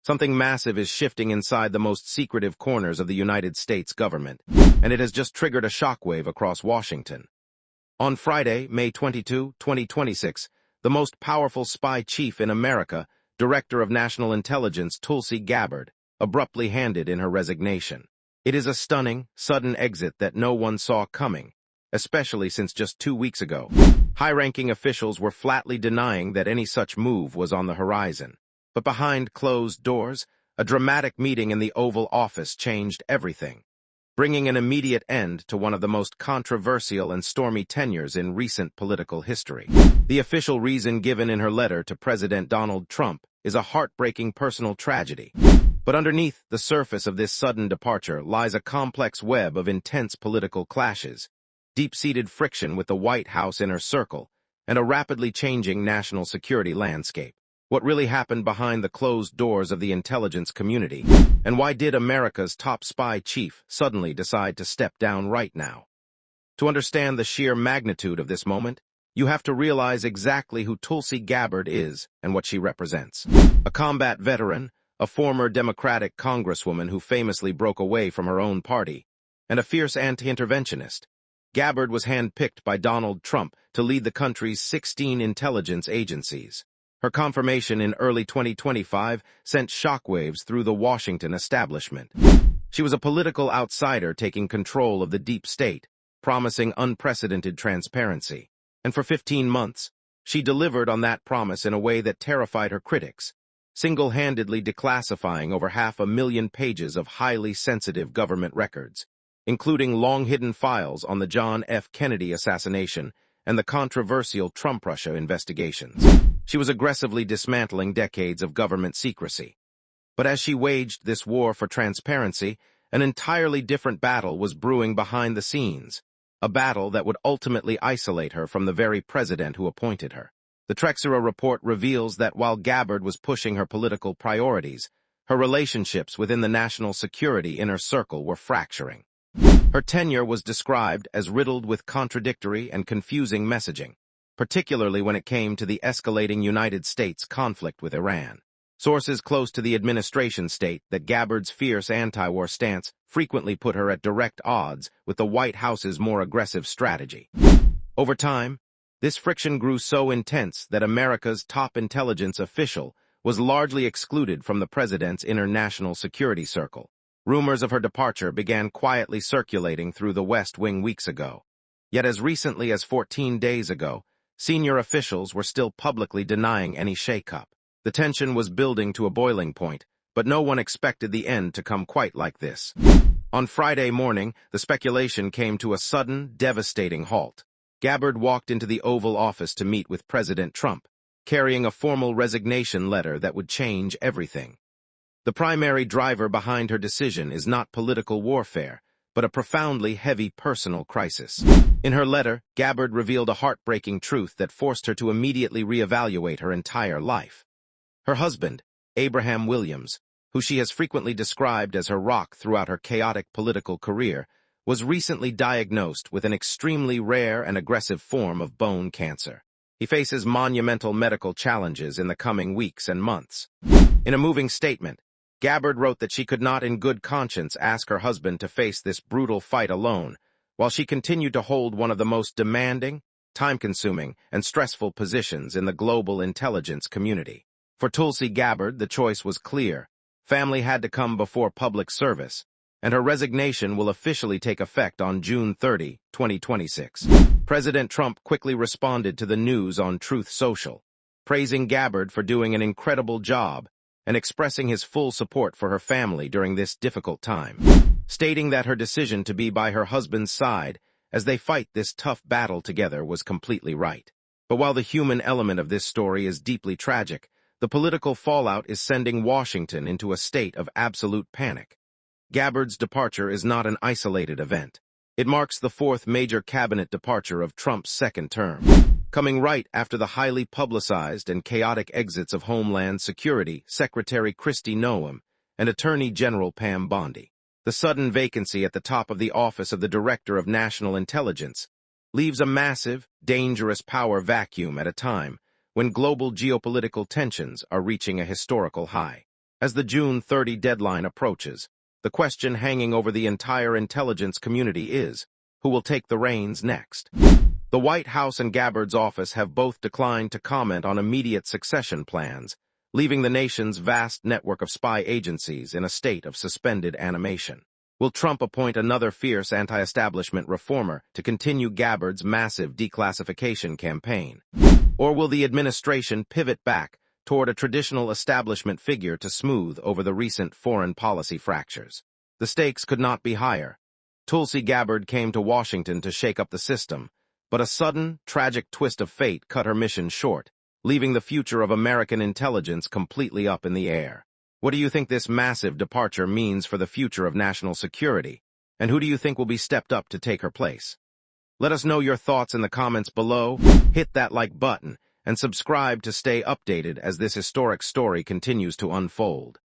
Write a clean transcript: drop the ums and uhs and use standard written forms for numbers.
Something massive is shifting inside the most secretive corners of the United States government, and it has just triggered a shockwave across Washington. On Friday, May 22, 2026, the most powerful spy chief in America, Director of National Intelligence Tulsi Gabbard, abruptly handed in her resignation. It is a stunning, sudden exit that no one saw coming, especially since just 2 weeks ago, high-ranking officials were flatly denying that any such move was on the horizon. But behind closed doors, a dramatic meeting in the Oval Office changed everything, bringing an immediate end to one of the most controversial and stormy tenures in recent political history. The official reason given in her letter to President Donald Trump is a heartbreaking personal tragedy. But underneath the surface of this sudden departure lies a complex web of intense political clashes, deep-seated friction with the White House inner circle, and a rapidly changing national security landscape. What really happened behind the closed doors of the intelligence community, and why did America's top spy chief suddenly decide to step down right now? To understand the sheer magnitude of this moment, you have to realize exactly who Tulsi Gabbard is and what she represents. A combat veteran, a former Democratic congresswoman who famously broke away from her own party, and a fierce anti-interventionist, Gabbard was handpicked by Donald Trump to lead the country's 16 intelligence agencies. Her confirmation in early 2025 sent shockwaves through the Washington establishment. She was a political outsider taking control of the deep state, promising unprecedented transparency. And for 15 months, she delivered on that promise in a way that terrified her critics, single-handedly declassifying over 500,000 pages of highly sensitive government records, including long-hidden files on the John F. Kennedy assassination and the controversial Trump-Russia investigations. She was aggressively dismantling decades of government secrecy. But as she waged this war for transparency, an entirely different battle was brewing behind the scenes, a battle that would ultimately isolate her from the very president who appointed her. The Trexera report reveals that while Gabbard was pushing her political priorities, her relationships within the national security inner circle were fracturing. Her tenure was described as riddled with contradictory and confusing messaging, particularly when it came to the escalating United States conflict with Iran. Sources close to the administration state that Gabbard's fierce anti-war stance frequently put her at direct odds with the White House's more aggressive strategy. Over time, this friction grew so intense that America's top intelligence official was largely excluded from the president's inner national security circle. Rumors of her departure began quietly circulating through the West Wing weeks ago. Yet as recently as 14 days ago, senior officials were still publicly denying any shakeup. The tension was building to a boiling point, but no one expected the end to come quite like this. On Friday morning, the speculation came to a sudden, devastating halt. Gabbard walked into the Oval Office to meet with President Trump, carrying a formal resignation letter that would change everything. The primary driver behind her decision is not political warfare, but a profoundly heavy personal crisis. In her letter, Gabbard revealed a heartbreaking truth that forced her to immediately reevaluate her entire life. Her husband, Abraham Williams, who she has frequently described as her rock throughout her chaotic political career, was recently diagnosed with an extremely rare and aggressive form of bone cancer. He faces monumental medical challenges in the coming weeks and months. In a moving statement, Gabbard wrote that she could not in good conscience ask her husband to face this brutal fight alone, while she continued to hold one of the most demanding, time-consuming, and stressful positions in the global intelligence community. For Tulsi Gabbard, the choice was clear. Family had to come before public service, and her resignation will officially take effect on June 30, 2026. President Trump quickly responded to the news on Truth Social, praising Gabbard for doing an incredible job and expressing his full support for her family during this difficult time, stating that her decision to be by her husband's side as they fight this tough battle together was completely right. But while the human element of this story is deeply tragic, the political fallout is sending Washington into a state of absolute panic. Gabbard's departure is not an isolated event. It marks the fourth major cabinet departure of Trump's second term, coming right after the highly publicized and chaotic exits of Homeland Security Secretary Kristi Noem and Attorney General Pam Bondi. The sudden vacancy at the top of the office of the Director of National Intelligence leaves a massive, dangerous power vacuum at a time when global geopolitical tensions are reaching a historical high. As the June 30 deadline approaches, the question hanging over the entire intelligence community is, who will take the reins next? The White House and Gabbard's office have both declined to comment on immediate succession plans, leaving the nation's vast network of spy agencies in a state of suspended animation. Will Trump appoint another fierce anti-establishment reformer to continue Gabbard's massive declassification campaign? Or will the administration pivot back toward a traditional establishment figure to smooth over the recent foreign policy fractures? The stakes could not be higher. Tulsi Gabbard came to Washington to shake up the system, but a sudden, tragic twist of fate cut her mission short, leaving the future of American intelligence completely up in the air. What do you think this massive departure means for the future of national security? And who do you think will be stepped up to take her place? Let us know your thoughts in the comments below, hit that like button, and subscribe to stay updated as this historic story continues to unfold.